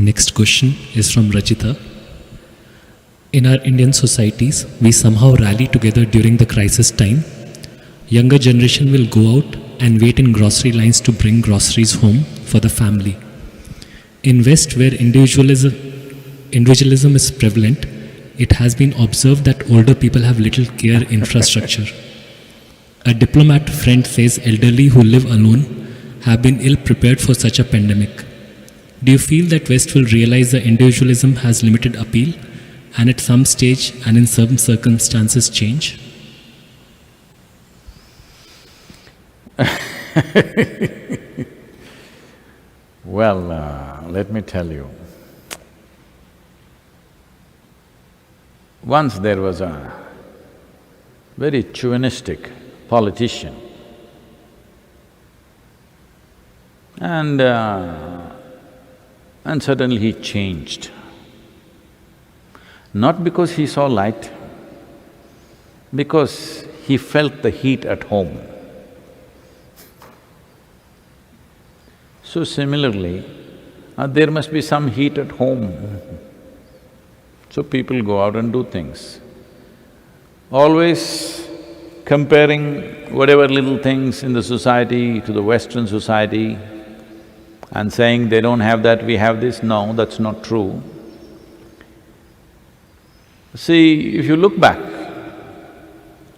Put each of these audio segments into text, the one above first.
Next question is from Rajita. In our Indian societies, we somehow rally together during the crisis time. Younger generation will go out and wait in grocery lines to bring groceries home for the family. In West, where individualism is prevalent, it has been observed that older people have little care infrastructure. A diplomat friend says elderly who live alone have been ill prepared for such a pandemic. Do you feel that West will realize that individualism has limited appeal and at some stage and in some circumstances change? Well, let me tell you. Once there was a very chauvinistic politician and suddenly he changed. Not because he saw light, because he felt the heat at home. So similarly, there must be some heat at home. So people go out and do things. Always comparing whatever little things in the society to the Western society and saying they don't have that, we have this, no, that's not true. See, if you look back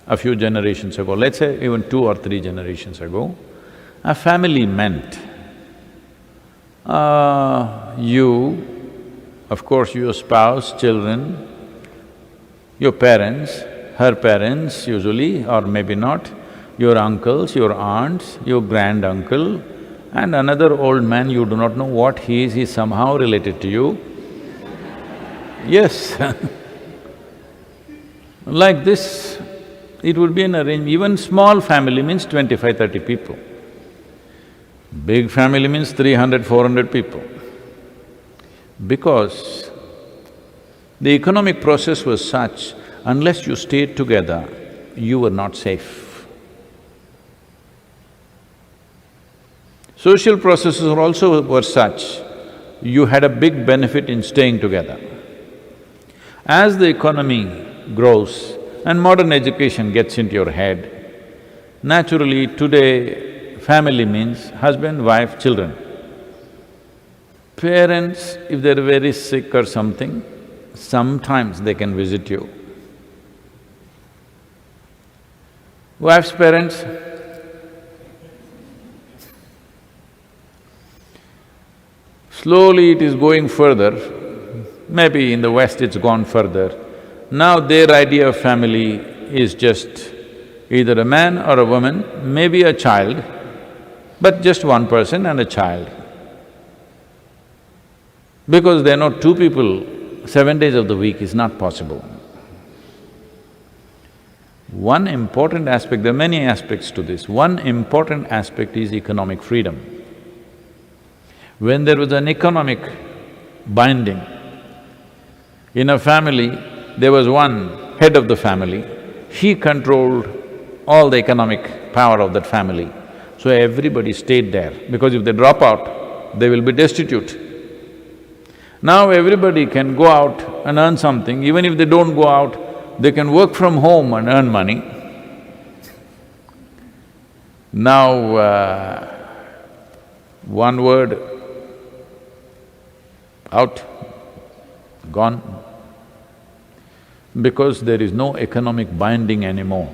a few generations ago, let's say even 2 or 3 generations ago, a family meant you, of course your spouse, children, your parents, her parents usually or maybe not, your uncles, your aunts, your granduncle, and another old man you do not know what he is, he's somehow related to you. Yes Like this, it would be an arrangement. Even small family means 25, 30 people. Big family means 300, 400 people. Because the economic process was such, unless you stayed together, you were not safe. Social processes also were such, you had a big benefit in staying together. As the economy grows and modern education gets into your head, naturally today family means husband, wife, children. Parents, if they're very sick or something, sometimes they can visit you. Wife's parents, slowly it is going further, maybe in the West it's gone further. Now their idea of family is just either a man or a woman, maybe a child, but just one person and a child. Because they know 2 people 7 days of the week is not possible. One important aspect, there are many aspects to this, one important aspect is economic freedom. When there was an economic binding, in a family, there was one head of the family, he controlled all the economic power of that family. So everybody stayed there, because if they drop out, they will be destitute. Now everybody can go out and earn something, even if they don't go out, they can work from home and earn money. Now, one word, out, gone. Because there is no economic binding anymore.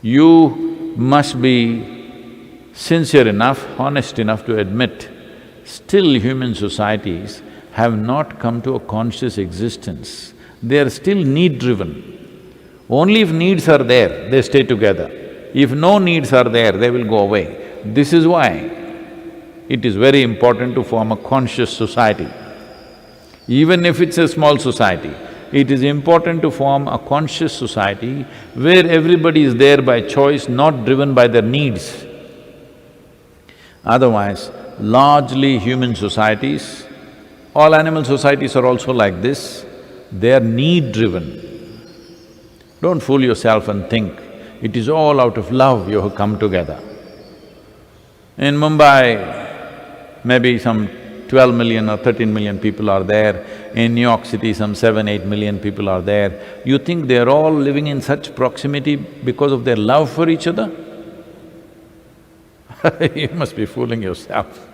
You must be sincere enough, honest enough to admit, still human societies have not come to a conscious existence. They are still need-driven. Only if needs are there, they stay together. If no needs are there, they will go away. This is why it is very important to form a conscious society. Even if it's a small society, it is important to form a conscious society where everybody is there by choice, not driven by their needs. Otherwise, largely human societies, all animal societies are also like this, they are need-driven. Don't fool yourself and think, it is all out of love you have come together. In Mumbai, maybe some 12 million or 13 million people are there. In New York City, some 7–8 million people are there. You think they're all living in such proximity because of their love for each other? You must be fooling yourself.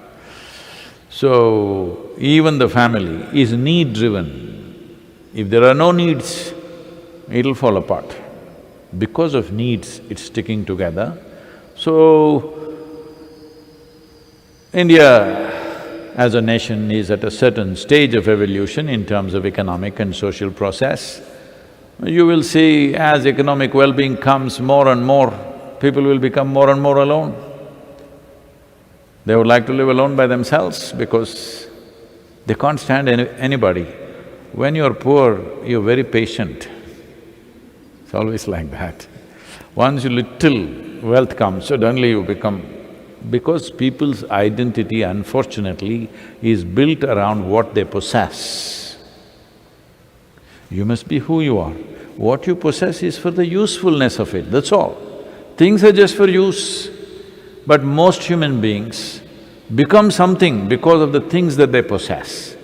So, even the family is need-driven. If there are no needs, it'll fall apart. Because of needs, it's sticking together. So, India as a nation is at a certain stage of evolution in terms of economic and social process. You will see as economic well-being comes more and more, people will become more and more alone. They would like to live alone by themselves because they can't stand anybody. When you're poor, you're very patient. It's always like that. Once little wealth comes, suddenly you become… Because people's identity, unfortunately, is built around what they possess. You must be who you are. What you possess is for the usefulness of it, that's all. Things are just for use. But most human beings become something because of the things that they possess.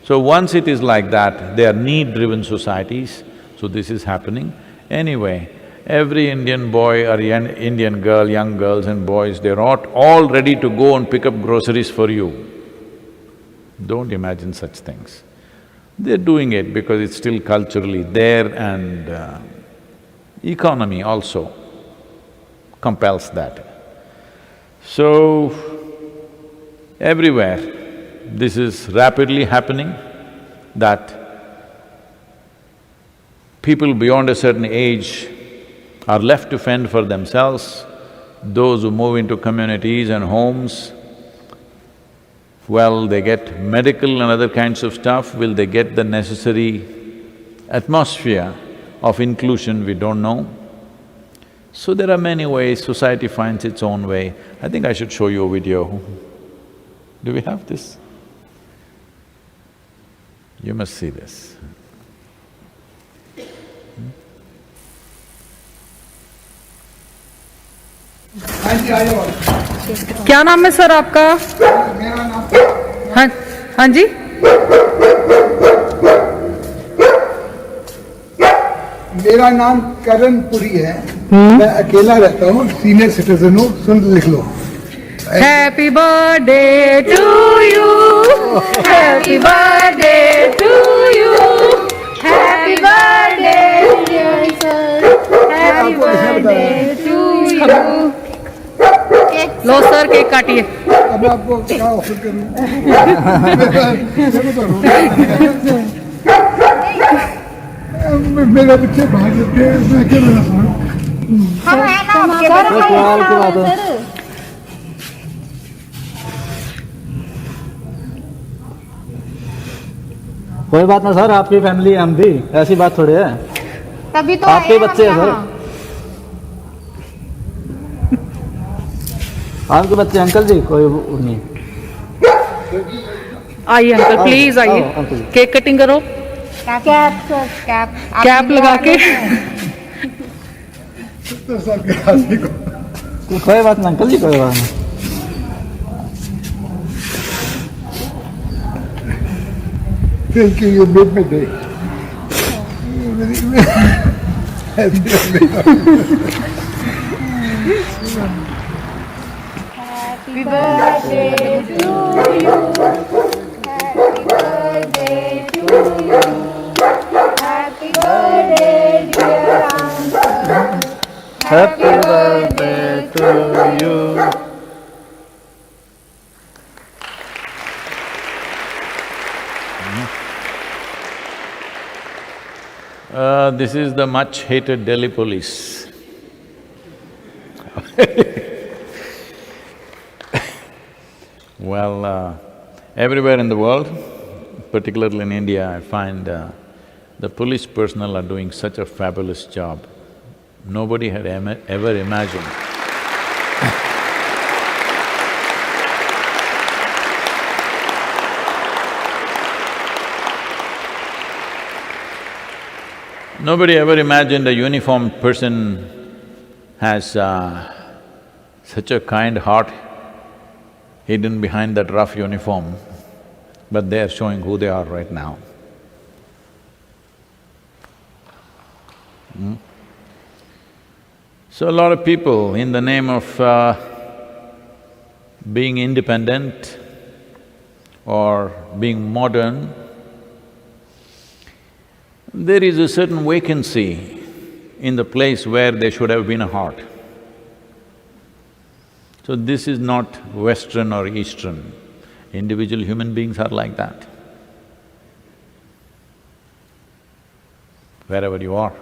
So once it is like that, they are need-driven societies, so this is happening. Anyway, every Indian boy or Indian girl, young girls and boys, they're all ready to go and pick up groceries for you. Don't imagine such things. They're doing it because it's still culturally there and economy also compels that. So, everywhere this is rapidly happening, that people beyond a certain age are left to fend for themselves. Those who move into communities and homes, well, they get medical and other kinds of stuff. Will they get the necessary atmosphere of inclusion? We don't know. So there are many ways, society finds its own way. I think I should show you a video. Do we have this? You must see this. क्या नाम है sir आपका? हाँ, हाँ जी। मेरा नाम करण पुरी है। मैं अकेला रहता हूँ, सीनियर सिटीजन हूँ, सुन लिख लो। Happy birthday to you, happy birthday to you, happy birthday dear sir, happy birthday to you. लो सर, केक काटिए। अब आपको क्या ऑफर करूँ? मेरा बच्चे बाहर जाते हैं, मैं अकेला रहता हूँ। कोई बात ना सर, आपकी फैमिली हम भी, ऐसी बात थोड़ी है। तभी तो आपके बच्चे हैं सर, आपके बच्चे। अंकल जी कोई नहीं। आइए अंकल, प्लीज आइए, केक कटिंग करो। कैप लगा के। कोई बात ना अंकल जी, कोई बात नहीं। Thank you, you made my day. Happy birthday to you. Happy birthday to you. Happy birthday, dear uncle. Happy birthday to you. This is the much hated Delhi police. Well, everywhere in the world, particularly in India, I find the police personnel are doing such a fabulous job. Nobody had ever imagined. Nobody ever imagined a uniformed person has such a kind heart hidden behind that rough uniform. but they are showing who they are right now. So a lot of people, in the name of being independent or being modern, there is a certain vacancy in the place where there should have been a heart. So this is not Western or Eastern. Individual human beings are like that, wherever you are.